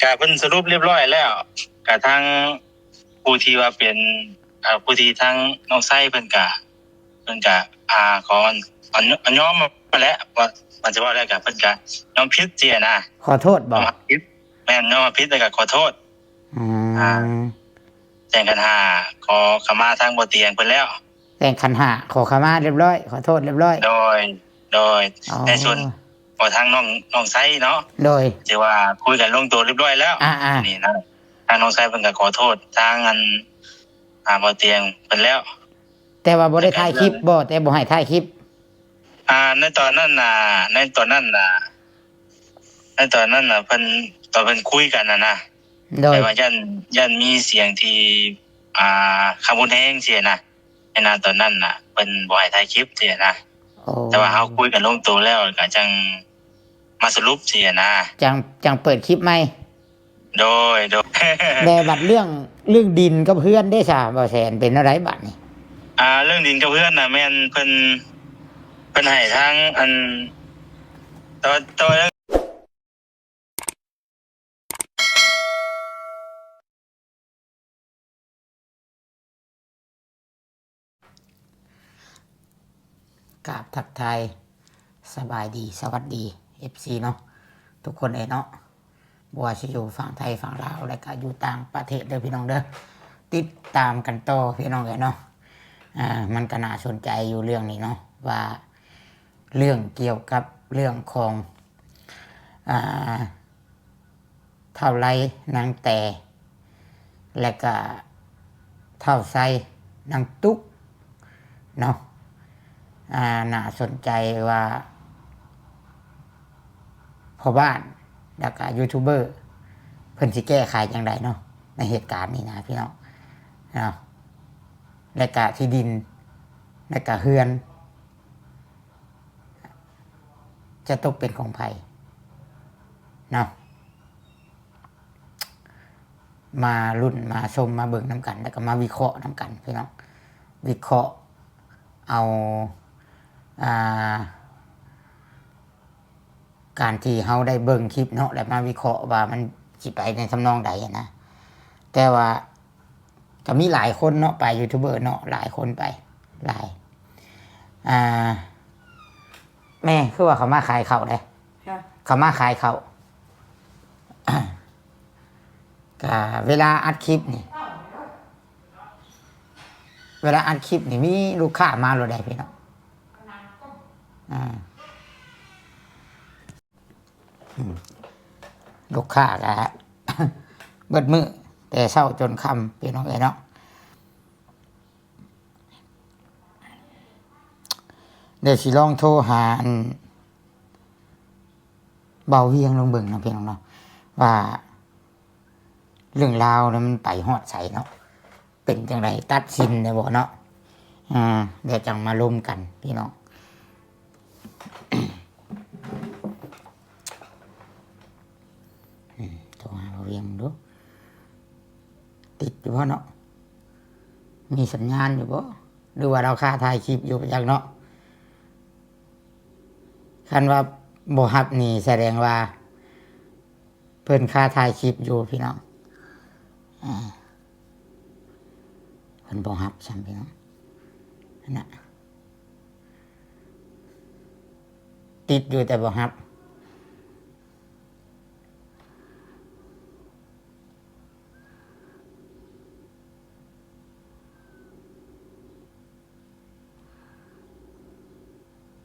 ก็เพิ่นสรุปเรียบร้อยแล้วก็ทางผู้ที่ว่าเป็นผู้ที่ทางน้องไส้เพิ่นก็ขออันยอมมาแล้วว่ามันจะว่าแล้วก็เพิ่นก็ยอมผิดเสียนะขอโทษบ่ผิดแม่นยอมผิดแล้วก็ขอโทษอ่าแจ้งกันขอขมาทางบ่เตียงเพิ่นแล้วแต่งขันห้าขอขมาเรียบร้อยขอโทษเรียบร้อยโดยในส่วนทางน้องไส้เนาะโดยที่ว่าคุยกันลงตัวเรียบร้อยแล้วนี่นะทางน้องไส้เพิ่นก็ขอโทษทางอันบ่เตียงเพิ่นแล้วแต่ว่าบ่ได้ถ่ายคลิปบ่แต่บ่ให้ถ่ายคลิปในตอนนั้นน่ะเพิ่นตอนเพิ่นคุยกันนะโดยว่ายันมีเสียงที่คำพูดแห้งเสียนะในตอนนั้นน่ะเพิ่นบ่ให้ถ่ายคลิปเสียนะแต่ว่าเฮาคุยกันลงตัวแล้วก็จังมาสรุปเสียนะจังเปิดคลิปใหม่โดยแต่บัดเรื่องดินกับเพื่อนได้ซะบ่แสนเป็นอะไรบัดนี้เรื่องดินกับเพื่อนน่ะแม่นเพิ่นให้ทางอันตัวกราบทักทายสบายดีสวัสดี FC เนาะทุกคนเนาะบ่ว่าสิอยู่ฝั่งไทยฝั่งลาวและก็อยู่ต่างประเทศเด้อพี่น้องเด้อติดตามกันต่อพี่น้องเนาะมันก็น่าสนใจอยู่เรื่องนี้เนาะว่าเรื่องเกี่ยวกับเรื่องของเท่าไรนางแต่และก็เท่าไซนางตุ๊กเนาะน่าสนใจว่าพ่อบ้านแล้วก็ยูทูบเบอร์เพิ่นสิแก้ไขอย่างไรเนาะในเหตุการณ์นี้นะพี่น้องเนาะและก็ที่ดินและก็เฮือนจะตกเป็นของไผเนาะมารุ่นมาชมมาเบิ่งน้ำกันแล้วก็มาวิเคราะห์น้ำกันพี่น้องวิเคราะห์เอาการที่เฮาได้เบิ่งคลิปเนาะแล้วมาวิเคราะห์ว่ามันสิไปในทำนองใดนะแต่ว่าก็มีหลายคนเนาะไปยูทูบเบอร์เนาะหลายคนไปหลายแม่คือว่าเขามาขายข้าวได้เขามาขายข้าวก็เวลาอัดคลิปนี่มีลูกค้ามาหรือใดพี่น้องลูกค้าก็เบิดมื้อแต่เช้าจนค่ำพี่น้องเนาะเดี๋ยวสิลองโทรหาเบาเวียงลงเบิ่งนะพี่น้องเนาะว่าเรื่องราวนั้นมันไปฮอดไสเนาะเป็นจังไดตัดสินได้บ่เนาะเดี๋ยวจังมาล้มกันพี่น้องโทรหาเบาเวียงดูติดอยู่บ่เนาะมีสัญญาณอยู่บ่หรือว่าเราค่าถ่ายคลิปอยู่จังเนาะคันว่าบ่รับนี่แสดงว่าเพิ่นค่าถ่ายคลิปอยู่พี่น้องเพิ่นบ่รับซ้ํพี่น้องน่ะติดอยู่แต่บ่รับ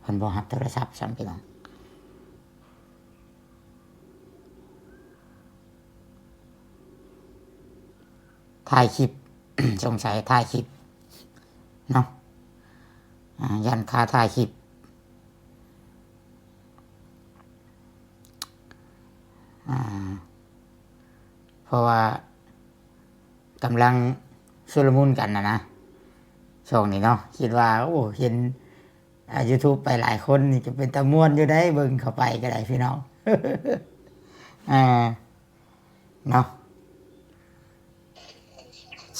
เพิ่นบ่รับโทรศัพท์ซ้ํพี่น้องถ่ายคลิป สงสัยถ่ายคลิปเนาะยันค่าถ่ายคลิปเพราะว่ากำลังชุลมุนกันนะช่วงนี้เนาะคิดว่าโอ้เห็นYouTube ไปหลายคนนี่จะเป็นตะม่วนอยู่ได้เบิ่งเข้าไปก็ได้พี่น้อง เนาะ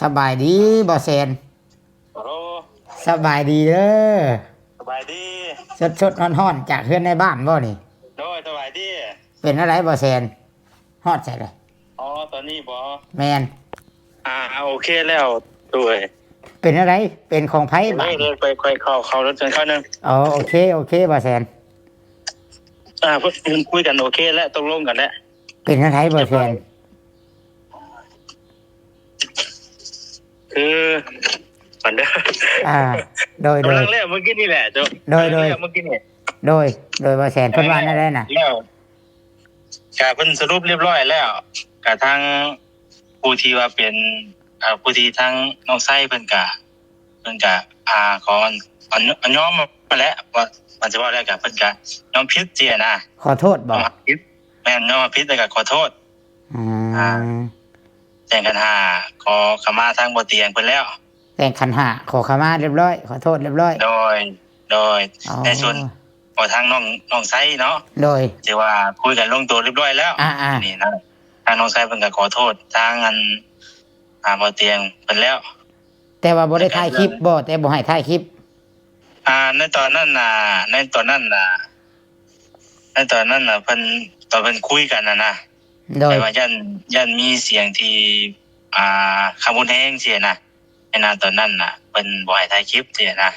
สบายดีบ่แซนสบายดีเด้อสบายดีสดๆร้อนๆจากเฮือนในบ้านบ่นี่โดยสบายดีเป็นอะไรบ่แซนฮอดใส่เลย อ๋อตอนนี้บ่แมน โอเคแล้วด้วย เป็นอะไรเป็นของไผบาด เลยไปเข้ารถจนเข้านึง อ๋อโอเคโอเคบ่แซน เพิ่นคุยกันโอเคแล้วตกลงกันแล้ว เป็นอะไรบ่แซน คือมันเด้อ อ่า โดย กำลังเล่นเมื่อกี้นี่แหละเจ้า โดย เมื่อกี้นี่ โดยบ่แซนเพิ่นว่านั่นได้น่ะ แล้วกะเพิ่นสรุปเรียบร้อยแล้วกะทางผู้ที่ว่าเป็นผู้ที่ทางน้องไส้เพิ่นกะขออันยอมมาแล้วว่ามันจะว่าได้กะเพิ่นกะยอมผิดเสียนะ ขอโทษบ่ ผิดแม่นยอมผิดแต่ก็ขอโทษ อืม แจ้งกันขอขมาทางบ่เตียงเพิ่นแล้ว แต่งขันหาขอขมาเรียบร้อยขอโทษเรียบร้อย โดย อ๋อ ในส่วนของทางน้องไส้เนาะ โดย ที่ว่าคุยกันลงตัวเรียบร้อยแล้ว นี่นะทางน้องไส้เพิ่นก็ขอโทษทางอันบ่เตียงเพิ่นแล้ว แต่ว่าบ่ได้ถ่ายคลิปบ่แต่บ่ให้ถ่ายคลิป ในตอนนั้นน่ะเพิ่นตอนเพิ่นคุยกันนะ โดย แต่ว่ายันมีเสียงที่คำพูดแห้งเสียนะในนาตอนนั้นน่ะเพิ่นบ่ให้ถ่ายคลิปเสียนะ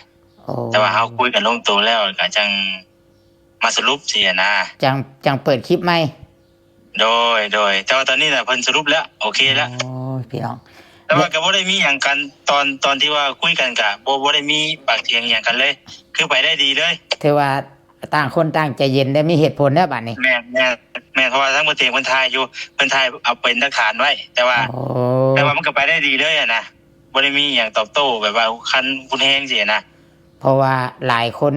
โอ้ แต่ว่าเฮาคุยกันลงตัวแล้วก็จังมาสรุปเสียนะ จังเปิดคลิปใหม่ โดยแต่ว่าตอนนี้น่ะเพิ่นสรุปแล้วโอเคแล้ว โอ้ยพี่น้อง แต่ว่าก็บ่ได้มีหยังกันตอนที่ว่าคุยกันก็บ่ได้มีปากเสียงหยังกันเลย คือไปได้ดีเลย ถือว่าต่างคนต่างใจเย็นได้มีเหตุผลแล้วบัดนี้ แม่เพราะว่าทั้งประเทศเพิ่นถ่ายอยู่เพิ่นถ่ายเอาเป็นหลักฐานไว้ แต่ว่า โอ้ มันก็ไปได้ดีเลยอะนะบ่ได้มีหยังตอบโต้แบบว่าคันคุณแฮงสินะ เพราะว่าหลายคน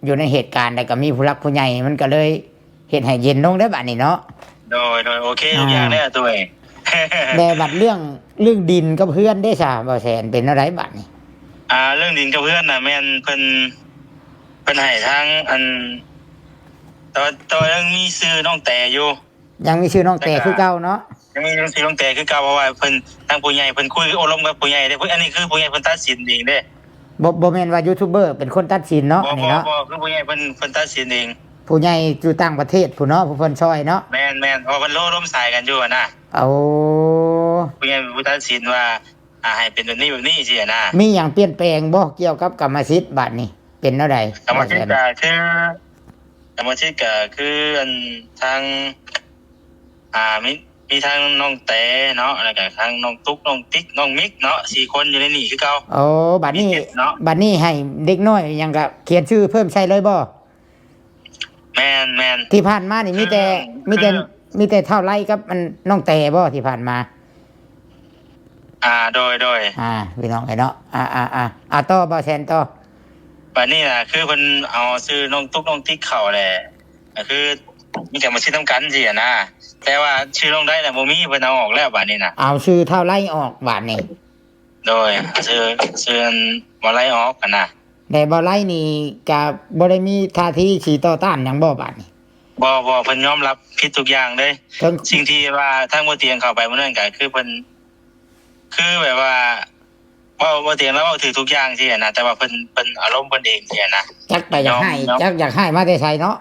อยู่ในเหตุการณ์แต่ก็มีผู้รักผู้ใหญ่มันก็เลยเฮ็ดให้เย็นลงได้บัดนี้เนาะ โดยโอเคทุกอย่างได้ตัวเอง แต่บัดเรื่องดินกับเพื่อนได้ซะบ่แสนเป็นอะไรบัดนี้ เรื่องดินกับเพื่อนน่ะแม่นเพิ่นให้ทางอันตัวยังมีชื่อน้องแต่อยู่ ยังมีชื่อน้องแต่คือเก่าเนาะ ยังมีชื่อน้องแต่คือเก่าเพราะว่าเพิ่นทางผู้ใหญ่เพิ่นคุยอบรมกับผู้ใหญ่เด้เพิ่นอันนี้คือผู้ใหญ่เพิ่นตัดสินเองเด้ บ่แม่นว่ายูทูบเบอร์เป็นคนตัดสินเนาะอันนี้เนาะ บ่คือผู้ใหญ่เพิ่นตัดสินเอง ผู้ใหญ่อยู่ต่างประเทศผู้เนาะผู้เพิ่นช่วยเนาะ แม่นเพราะเพิ่นล้มสายกันอยู่อะนะ เอา ผู้ใหญ่เป็นผู้ตัดสินว่าให้เป็นแบบนี้สิอะนะ มีหยังเปลี่ยนแปลงบ่เกี่ยวกับกรรมสิทธิ์บัดนี้เป็นเท่าใด กรรมสิทธิ์ก็คืออันทางมีทางน้องแต่เนาะแล้วก็ทางน้องตุ๊กน้องติ๊กน้องมิกเนาะ4คนอยู่ในนี่คือเก่า โอ้บัดนี้ มีเจ็ดเนาะ บัดนี้ให้เด็กน้อยหยังก็เขียนชื่อเพิ่มใช่เลยบ่ แม่น ที่ผ่านมานี่มีแต่เท่าไรกับมันน้องแต่บ่ที่ผ่านมา โดย พี่น้องไอ้เนาะต่อบ่แซนต่อ บัดนี้น่ะคือเพิ่นเอาชื่อน้องตุ๊กน้องติ๊กเข้าแหละก็คือมีกรรมสิทธิ์นำกันสิอะนะแต่ว่าชื่อน้องได้น่ะบ่มีเพิ่นเอาออกแล้วบัดนี้น่ะ เอาชื่อเท่าไรออกบัดนี้ โดยชื่อบ่ไล่ออกกันนะ แต่บ่ไรนี่ก็บ่ได้มีท่าทีสิต่อต้านหยังบ่บัดนี้ บ่เพิ่นยอมรับผิดทุกอย่างเลย เพิ่น สิ่งที่ว่าทางบ่เตียงเข้าไปมื้อนั้นก็คือเพิ่นคือแบบว่าบ่เตียงแล้วเว้าถือทุกอย่างสินะแต่ว่าเพิ่นอารมณ์เพิ่นเองสินะ จักไปอยากให้ ยอม จักอยากให้มาแต่ไสเนาะ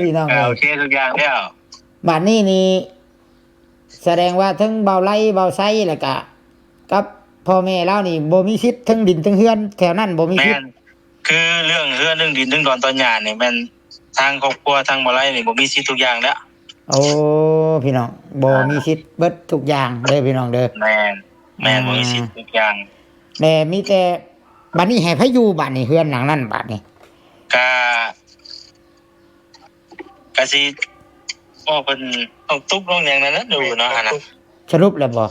พี่น้อง โอเคทุกอย่างแล้ว บัดนี้นี่แสดงว่าทั้งเบาไล่เบาไซแล้วก็กับพ่อแม่เรานี่บ่มีสิทธิ์ทั้งดินทั้งเฮือนแถวนั้นบ่มีสิ แม่ ทธิ์ นคือเรื่องดินเรื่องดอนตอนหญ้านี่แม่นทางครอบครัวทางบ่ไล่นี่บ่มีสิทธิ์ทุกอย่างแล้ว โอ้พี่น้องบ่มีสิทธิ์เบิดทุกอย่างเด้อพี่น้องเด้อ แม่นบ่มีสิทธิ์ทุกอย่าง แต่มีแต่บัดนี้ให้ไผอยู่บัดนี้เฮือนหลังนั้นบัดนี้ ก็สิเพิ่นต้องตุ๊กลงอย่างนั้นนะดูเนาะนะ สรุปแล้วบ่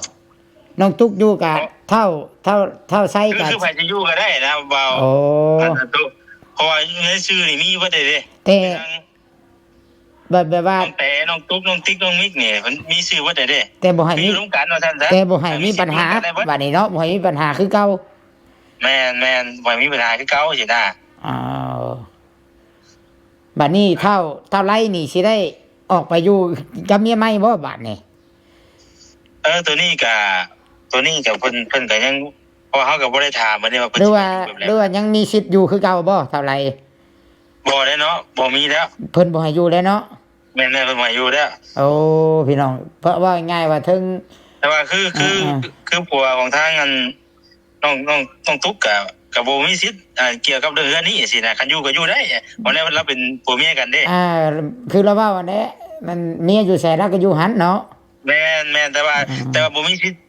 น้องตุ๊กอยู่กับเท่าไซ คือ กับ ใครจะอยู่ก็ได้นะเบา โอ้ เพราะว่าในชื่อนี่มีบ่ได้เด้ แต่แบบว่า น้องแต่น้องตุ๊กน้องติ๊กน้องมิกนี่มันมีชื่อบ่ได้เด้ แต่บ่ให้ มี มี ร่วมกันว่าซั่นซะ แต่บ่ให้มีปัญหาบัดนี้เนาะบ่ให้มีปัญหาคือเก่า แม่นบ่มีปัญหาคือเก่าสินะ อ้าวบัดนี้เท่าไรนี่สิได้ออกไปอยู่กับเมียใหม่บ่บัดนี้ ตัวนี้ก็เพิ่นก็ยังเพราะเฮาก็บ่ได้ถามมันนี่ว่าเพิ่น หรือว่า สิเป็นแบบ หรือว่ายังมีสิทธิ์อยู่คือเก่าบ่เท่าไร บ่ได้เนาะบ่มีแล้ว เพิ่นบ่ให้อยู่แล้วเนาะ แม่นเพิ่นมาอยู่แล้ว โอ้พี่น้องเพราะว่าง่ายว่าถึง แต่ว่าคือผัวของทางอันน้องตุ๊กกับโบมีสิทธิ์เกี่ยวกับเรื่องนี้สินะคันอยู่ก็อยู่ได้เพราะแล้วเราเป็นผัวเมียกันเด้ คือเราว่าวันนี้มันเมียอยู่แสนแล้วก็อยู่หันเนาะ แม่นแต่ว่าบ่มีสิทธิ์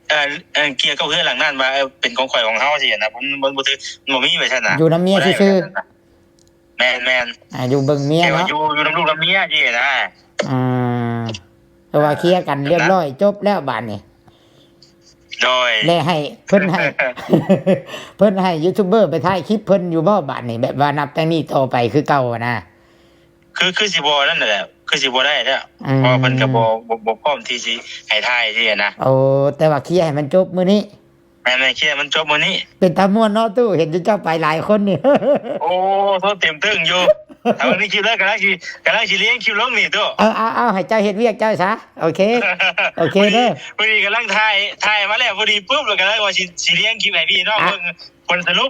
เกี่ยวกับเรื่องหลังนั้นว่าเป็นของข่อยของเฮาสินะผมบ่ถือบ่มีไว้ซั่นน่ะ อยู่น้ำเมียซื่อ แม่น อยู่เบิ่งเมีย แต่ว่า เนาะ อยู่นำลูกนำเมียสินะ อ่าแต่ว่าเคลียร์กันเรียบร้อยจบแล้วบาดนี้ โดย และให้เพิ่นให้ เพิ่นให้ยูทูบเบอร์ไปถ่ายคลิปเพิ่นอยู่บ่บาดนี้แบบว่านับแต่นี้ต่อไปคือเก่าอะนะ คือสิบ่นั่นแหละคือสิบ่ได้แล้วเพราะเพิ่นก็บ่พร้อมที่สิให้ทายสินะ โอ้แต่ว่าเคลียร์ให้มันจบมื้อนี้ แม่เคลียร์มันจบมื้อนี้ เป็นตาม่วนเนาะตู้เห็นเจ้าไปหลายคนนี่ โอ้โทษเต็มตึ้งอยู่ถ้าวันนี้คลิปแล้วกำลังสิเลี้ยงคลิปลงนี่ตัว เอาให้เจ้าเฮ็ดเวียกเจ้าซะโอเค โอเคเด้อ พอดีกำลังถ่ายมาแล้วพอดีปุ๊บแล้วก็เลยว่าสิเลี้ยงคลิปให้พี่น้องเบิ่งผลสรุป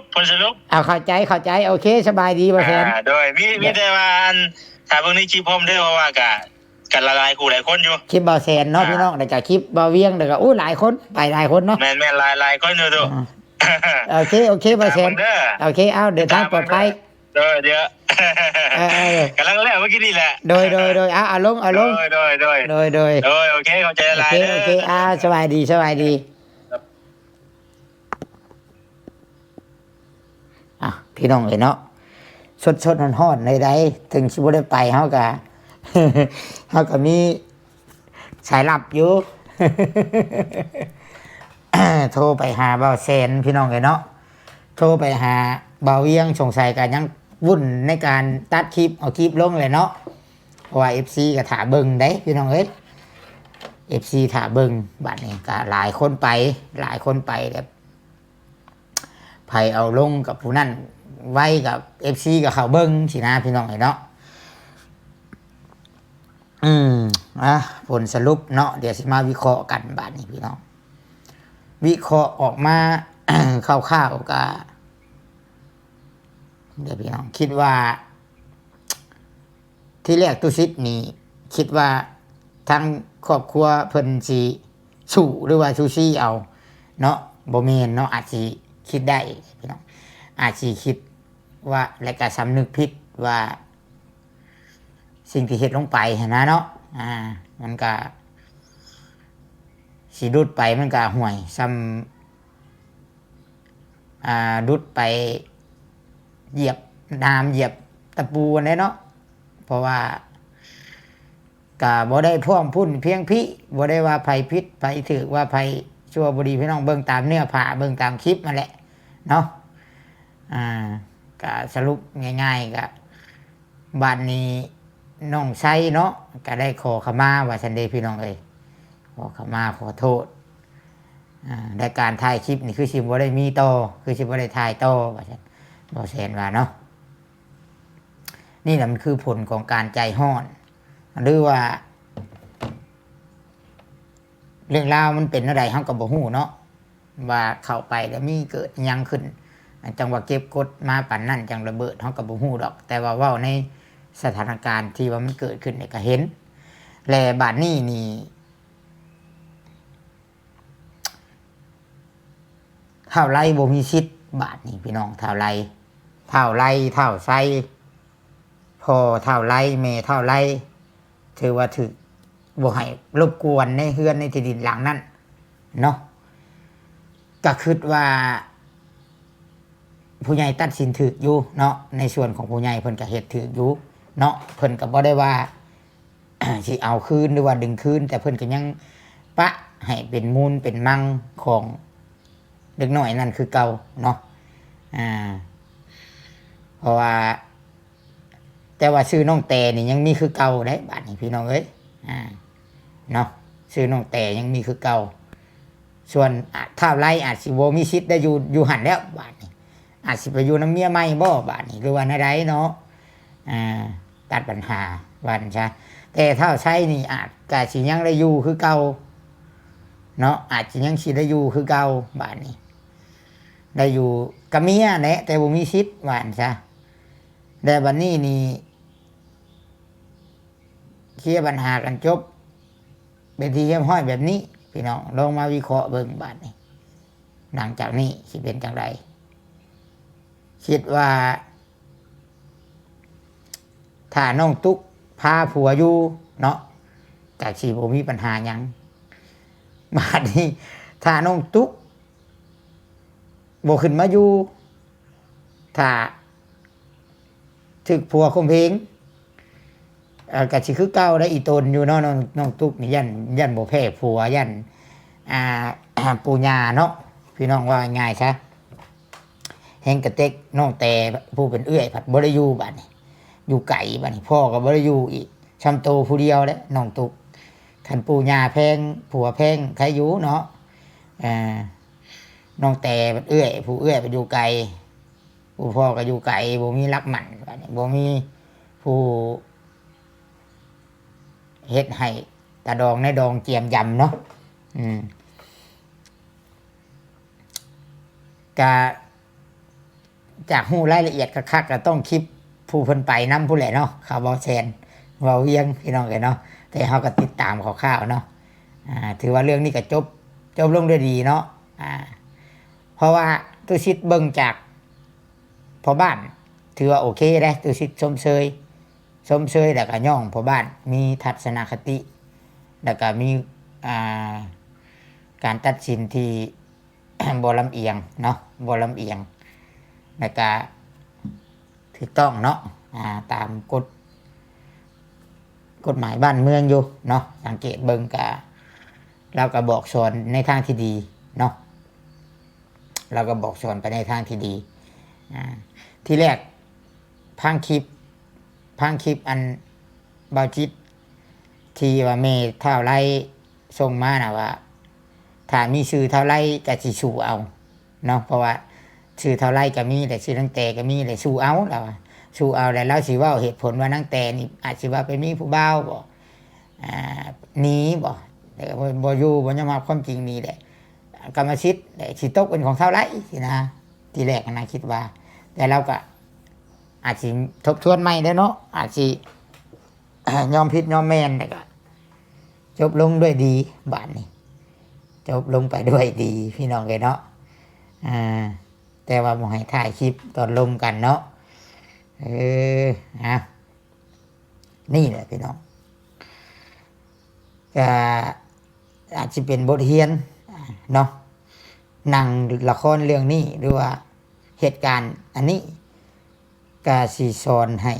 เอาเข้าใจโอเคสบายดีบ่แซน โดยมีแต่ว่าอันถ้าเบิ่งในคลิปผมเด้อว่ากันละลายคู่หลายคนอยู่ คลิปบ่แซนเนาะพี่น้องแล้วก็คลิปบ่เวียงแล้วก็หลายคนไปหลายคนเนาะ แม่นหลายคนอยู่ตัว โอเคบ่แซนโอเคเอาเดินทางปลอดภัย เดี๋ยวกำลังแล้วเมื่อกี้นี่แหละ โดยเอาลง โดย โอเคเข้าใจหลาย โอเคสบายดีพี่น้องเนาะสดๆฮ้อนๆในใดถึงสิบ่ได้ไปเฮาก็ เฮาก็มีสายลับอยู่ โทรไปหาเบาแสนพี่น้องเนาะโทรไปหาเบาเวียงสงสัยกันยังวุ่นในการตัดคลิปเอาคลิปลงเลยเนาะเพราะว่า FC ก็ถาเบิ่งได้พี่น้องเอ้ย FC ถาเบิ่งบัดนี้ก็หลายคนไปแบบไผเอาลงกับผู้นั้นไว้กับ FC กับเขาเบิ่งสินะพี่น้องเนาะผลสรุปเนาะเดี๋ยวสิมาวิเคราะห์กันบัดนี้พี่น้องวิเคราะห์ออกมา คร่าวๆก็เดี๋ยวพี่น้องคิดว่า ที่แรกตุซิดนี่คิดว่าทั้งครอบครัวเพิ่นสิสู้หรือว่าซูซี่เอาเนาะบ่แม่นเนาะอาจสิคิดได้พี่น้องอาจสิคิดว่าและก็สำนึกผิดว่าสิ่งที่เฮ็ดลงไปนะเนาะมันก็สิดุดไปมันก็ห่วยซ้ำดุดไปเหยียบน้ำเหยียบตะปูอันนี้เนาะเพราะว่าก็บ่ได้พ่วงพุ่นเพียงพี่บ่ได้ว่าไผผิดไผถูกว่าไผชั่วบ่ดีพี่น้องเบิ่งตามเนื้อผ้าเบิ่งตามคลิปนั่นแหละเนาะก็สรุปง่ายๆก็บัดนี้น้องไซเนาะก็ได้ขอขมาว่าซั่นเด้พี่น้องเอ้ยขอขมาขอโทษในการถ่ายคลิปนี่คือสิบ่ได้มีต่อคือสิบ่ได้ถ่ายต่อว่าซั่นบ่แซนว่าเนาะนี่แหละมันคือผลของการใจห้อนหรือว่าเรื่องราวมันเป็นอะไรเฮาก็บ่ฮู้เนาะว่าเข้าไปแล้วมีเกิดหยังขึ้นจังว่าเก็บกดมาปานนั้นจังระเบิดเฮาก็บ่ฮู้ดอกแต่ว่าเว้าในสถานการณ์ที่ว่ามันเกิดขึ้นเนี่ยก็เห็นและบัดนี้นี่เท่าไรบ่มีสิทธิ์บาดนี้พี่น้องเท่าไรเท่าไซพ่อเท่าไรแม่เท่าไรถือว่าถือบ่ให้รบกวนในเฮือนในที่ดินหลังนั้นเนาะก็คิดว่าผู้ใหญ่ตัดสินถูกอยู่เนาะในส่วนของผู้ใหญ่เพิ่นก็เฮ็ดถูกอยู่เนาะเพิ่นก็บ่ได้ว่า สิเอาคืนหรือว่าดึงคืนแต่เพิ่นก็ยังปะให้เป็นมูลเป็นมั่งของเด็กน้อยนั่นคือเก่าเนาะเพราะว่าแต่ว่าชื่อน้องแต่นี่ยังมีคือเก่าได้บาดนี้พี่น้องเอ้ยเนาะชื่อน้องแต่ยังมีคือเก่าส่วนถ้าไรอาจสิบ่มีสิทธิ์ได้อยู่หันแล้วบาดนี้อาจสิไปอยู่น้ำเมียใหม่บ่บาดนี้หรือว่าในใดเนาะตัดปัญหาวันใช่แต่ถ้าใช้นี่อาจก็สิยังได้อยู่คือเก่าเนาะอาจสิยังสิได้อยู่คือเก่าบาดนี้ได้อยู่กับเมียแหละแต่บ่มีสิทธิ์ว่าใช่แต่บัดนี้นี่ เคลียร์ปัญหากันจบเป็นที่เรียบร้อยแบบนี้พี่น้องลองมาวิเคราะห์เบิ่งบาดนี้หลังจากนี้สิเป็นจังไดคิดว่าถ้าน้องตุ๊กพาผัวอยู่เนาะจากสิบ่มีปัญหาหยังบาดนี้ถ้าน้องตุ๊กบ่ขึ้นมาอยู่ถ้าถึกผัวข่มเหงก็สิคือเก่าได้อีตนอยู่เนาะน้องตุ๊กนี่ยันบ่แพ้ผัวยันปู่ย่าเนาะพี่น้องว่าง่ายซะแฮงกระเต็กน้องแต่ผู้เป็นเอื้อยผัดบ่ได้อยู่บัดนี้อยู่ไกลบัดนี้พ่อก็บ่ได้อยู่อีกช้ำโตผู้เดียวแหละน้องตุ๊กคันปู่ย่าแพงผัวแพงใครอยู่เนาะน้องแต่เอื้อยผู้เอื้อยไปอยู่ไกลผู้พ่อก็อยู่ไกลบ่มีรักหมั่นบัดนี้บ่มีผู้เฮ็ดให้ตาดองในดองเจียมยำเนาะก็จากหู้รายละเอียดคักๆก็ต้องคลิปผู้เพิ่นไปนำผู้แหละเนาะข่าวเว้าแซนเว้าเวียงพี่น้องเนาะแต่เฮาก็ติดตามข่าวๆเนาะถือว่าเรื่องนี้ก็จบลงด้วยดีเนาะเพราะว่าตุชิตเบิ่งจากพ่อบ้านถือว่าโอเคเด้ตุชิตชมเชยแล้วก็ย่องพ่อบ้านมีทัศนคติแล้วก็มีการตัดสินที่ บ่ลำเอียงเนาะบ่ลำเอียงแล้วก็ถูกต้องเนาะตามกฎหมายบ้านเมืองอยู่เนาะสังเกตเบิ่งก็เราก็บอกสอนในทางที่ดีเนาะเราก็บอกสอนไปในทางที่ดีที่แรกพังคลิปอันเบาจิตที่ว่าเมเท่าไรส่งมานะว่าถ้ามีชื่อเท่าไรก็สิสู้เอาเนาะเพราะว่าชื่อเท่าไรก็มีแต่ชื่อนังแต่ก็มีแต่สู้เอาแล้วสู้เอาแล้วเราสิเว้าเหตุผลว่านังแต่นี่อาจสิว่าไปมีผู้บ่าวบ่หนีบ่แต่บ่อยู่บ่ยอมรับความจริงนี่แหละกรรมสิทธิ์สิตกเป็นของเท่าไรสินะทีแรกนะคิดว่าแต่เราก็อาจสิทบทวนใหม่ได้เนาะอาจสิยอมผิดยอมแม่นแล้วก็จบลงด้วยดีบาดนี้จบลงไปด้วยดีพี่น้องเลยเนาะแต่ว่าบ่ให้ถ่ายคลิปตอนลงกันเนาะนี่แหละพี่น้องก็อาจจะเป็นบทเรียนเนาะหนังละครเรื่องนี้หรือว่าเหตุการณ์อันนี้ก็สิสอนให้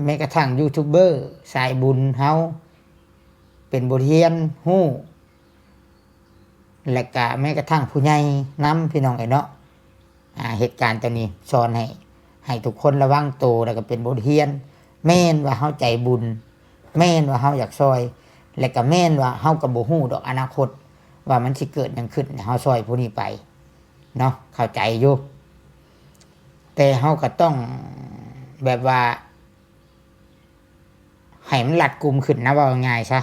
แม้กระทั่งยูทูบเบอร์สายบุญเฮาเป็นบทเรียนฮู้และก็แม้กระทั่งผู้ใหญ่นำพี่น้องเนาะเหตุการณ์ตัวนี้สอนให้ทุกคนระวังตัวแล้วก็เป็นบทเรียนแม่นว่าเฮาใจบุญแม่นว่าเฮาอยากซอยและก็แม่นว่าเฮาก็บ่ฮู้ดอกอนาคตว่ามันสิเกิดหยังขึ้นเฮาซอยผู้นี้ไปเนาะเข้าใจอยู่แต่เฮาก็ต้องแบบว่าให้มันรัดกุมขึ้นนะว่าง่ายซะ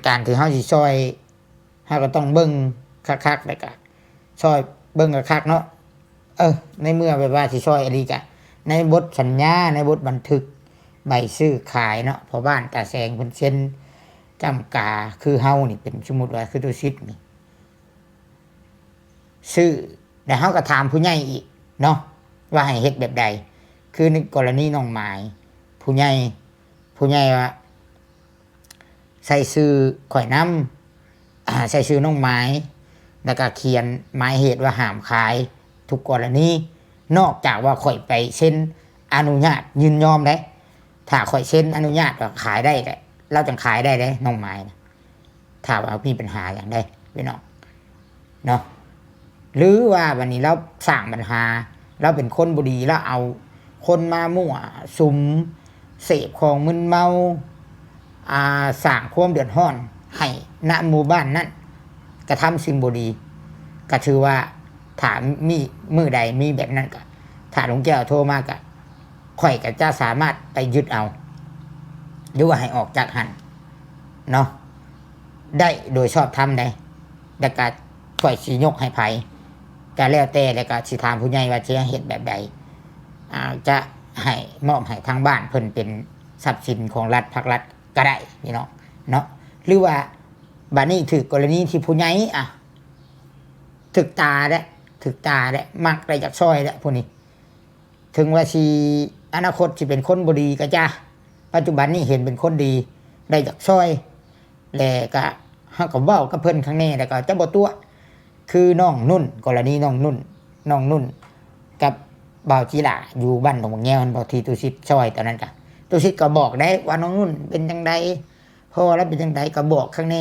การที่เฮาสิซอยเฮาก็ต้องเบิ่งคักๆแล้วก็ซอยเบิ่งคักๆเนาะในเมื่อแบบว่าสิซอยอะไรกะในบทสัญญาในบทบันทึกใบซื้อขายเนาะพอบ้านตาแสงเพิ่นเซ็นจำกาคือเฮานี่เป็นสมมุติว่าคือตัวซิดนี่ซื้อแล้วเฮาก็ถามผู้ใหญ่อีกเนาะว่าให้เฮ็ดแบบใดคือในกรณีน้องหมายผู้ใหญ่ว่าใส่ชื่อข่อยนำใส่ชื่อน้องหมายแล้วก็เขียนหมายเหตุว่าห้ามขายทุกกรณีนอกจากว่าข่อยไปเซ็นอนุญาตยินยอมได้ถ้าข่อยเซ็นอนุญาตว่าขายได้แหละเราจังขายได้เด้น้องหมายนะถ้าว่ามีปัญหาอย่างใดพี่น้องเนาะหรือว่าวันนี้เราสร้างปัญหาเราเป็นคนบ่ดีแล้วเอาคนมามั่วสุมเสพของมึนเมาสร้างความเดือดร้อนให้ณหมู่บ้านนั้นกระทำสิ่งบ่ดีก็ถือว่าถ้ามีมือใดมีแบบนั้นก็ถ้าหลวงแก้วโทรมาก็ข่อยก็จะสามารถไปยึดเอาหรือว่าให้ออกจากหันเนาะได้โดยชอบธรรมได้แต่ก็ข่อยสิยกให้ไผก็แล้วแต่แล้วก็สิถามผู้ใหญ่ว่าสิเฮ็ดแบบใด จะให้มอบให้ทางบ้านเพิ่นเป็นทรัพย์สินของรัฐภาครัฐก็ได้พี่น้องเนาะหรือว่าบัดนี้ถือกรณีที่ผู้ใหญ่ถึกตาและมักได้จากซอยและผู้นี้ถึงว่าสิอนาคตสิเป็นคนบ่ดีก็จ้าปัจจุบันนี้เห็นเป็นคนดีได้จากซอยแล้วก็เฮาก็เว้ากับเพิ่นข้างในแล้วก็จะบ่ตัวคือน้องนุ่นกรณีน้องนุ่นกับบ่าวจีหล่าอยู่บ้านหนองแงวบ่ที่ตุสิตซอยตอนนั้นก็ตุสิตก็บอกได้ว่าน้องนุ่นเป็นจังไดพ่อแล้วเป็นจังไดก็บอกข้างใน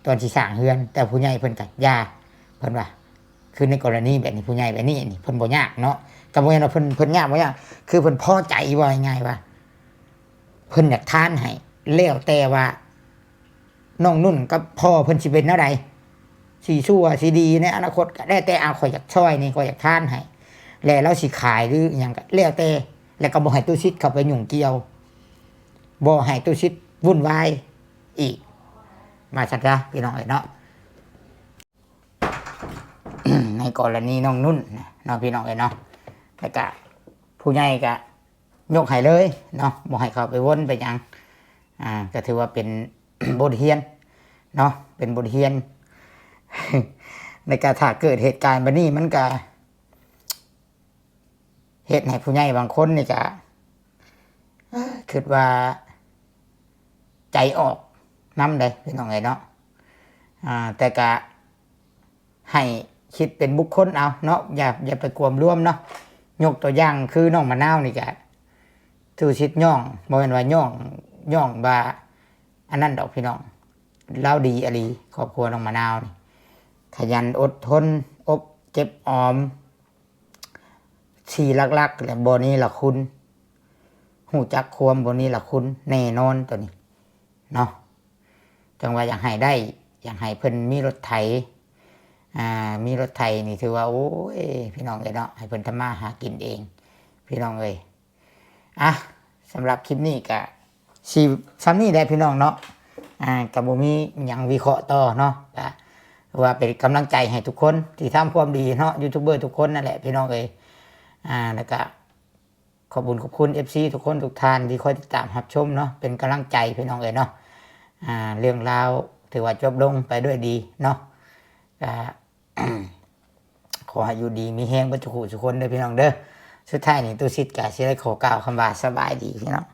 ตอนสิสร้างเฮือน แต่ผู้ใหญ่เพิ่นก็ย่าเพิ่นว่าคือในกรณีแบบนี้ผู้ใหญ่แบบนี้นี่เพิ่นบ่ยากเนาะก็บ่แม่นว่าเพิ่นยากบ่ยากคือเพิ่นพอใจว่าง่ายๆว่าเพิ่นอยากทานให้แล้วแต่ว่าน้องนุ่นกับพ่อเพิ่นสิเป็นแนวใดสิชั่วสิดีในอนาคตก็ได้แต่ข่อยอยากช่วยนี่ข่อยอยากทานให้แล้วเราสิขายหรือหยังก็แล้วแต่แล้วก็บ่ให้ตู้ชิดเข้าไปยุ่งเกี่ยวบ่ให้ตู้ชิดวุ่นวายอีกมาซั่นซะพี่น้องเอ้ยเนาะ ในกรณีน้องนุ่นเนาะพี่น้องเอ้ยเนาะแล้วก็ผู้ใหญ่ก็ยกให้เลยเนาะบ่ให้เข้าไปวนไปหยังก็ถือว่าเป็น บทเรียนเนาะเป็นบทเรียน ในการถ้าเกิดเหตุการณ์แบบนี้มันก็เหตุให้ผู้ใหญ่บางคนนี่ก็คิดว่าใจออกน้ำเลยพี่น้องเอ้ยเนาะแต่ก็ให้คิดเป็นบุคคลเอาเนาะอย่าไปกวมร่วมเนาะยกตัวอย่างคือน้องมะนาวนี่ก็ทูชิดย่องบ่แม่นว่าย่องว่าอันนั้นดอกพี่น้องเล่าดีอลีครอบครัวน้องมะนาวนี่ขยันอดทนอบเก็บออมที่ลักๆและบ่นี้ล่ะคุณฮู้จักความบ่นี้ล่ะคุณแน่นอนตัวนี้เนาะจังว่าอยากให้ได้อยากให้เพิ่นมีรถไถมีรถไถนี่ถือว่าโอ้ยพี่น้องเอ้ยเนาะให้เพิ่นทำมาหากินเองพี่น้องเอ้ยสำหรับคลิปนี้ก็สิซ้ำนี้ได้พี่น้องเนาะก็บ่มีหยังวิเคราะห์ต่อเนาะก็ว่าเป็นกำลังใจให้ทุกคนที่ทำความดีเนาะยูทูบเบอร์ทุกคนนั่นแหละพี่น้องเอ้ยแล้วก็ขอบคุณ FC ทุกคนทุกท่านที่คอยติดตามรับชมเนาะเป็นกำลังใจพี่น้องเอ้ยเนาะเรื่องราวถือว่าจบลงไปด้วยดีเนาะขอให้อยู่ดีมีแฮงเบ่ทุกคนเด้อพี่น้องเด้อสุดท้ายนี่ตู้ซิดก็สิได้ขอกล่าวคำว่าสบายดีพี่น้อง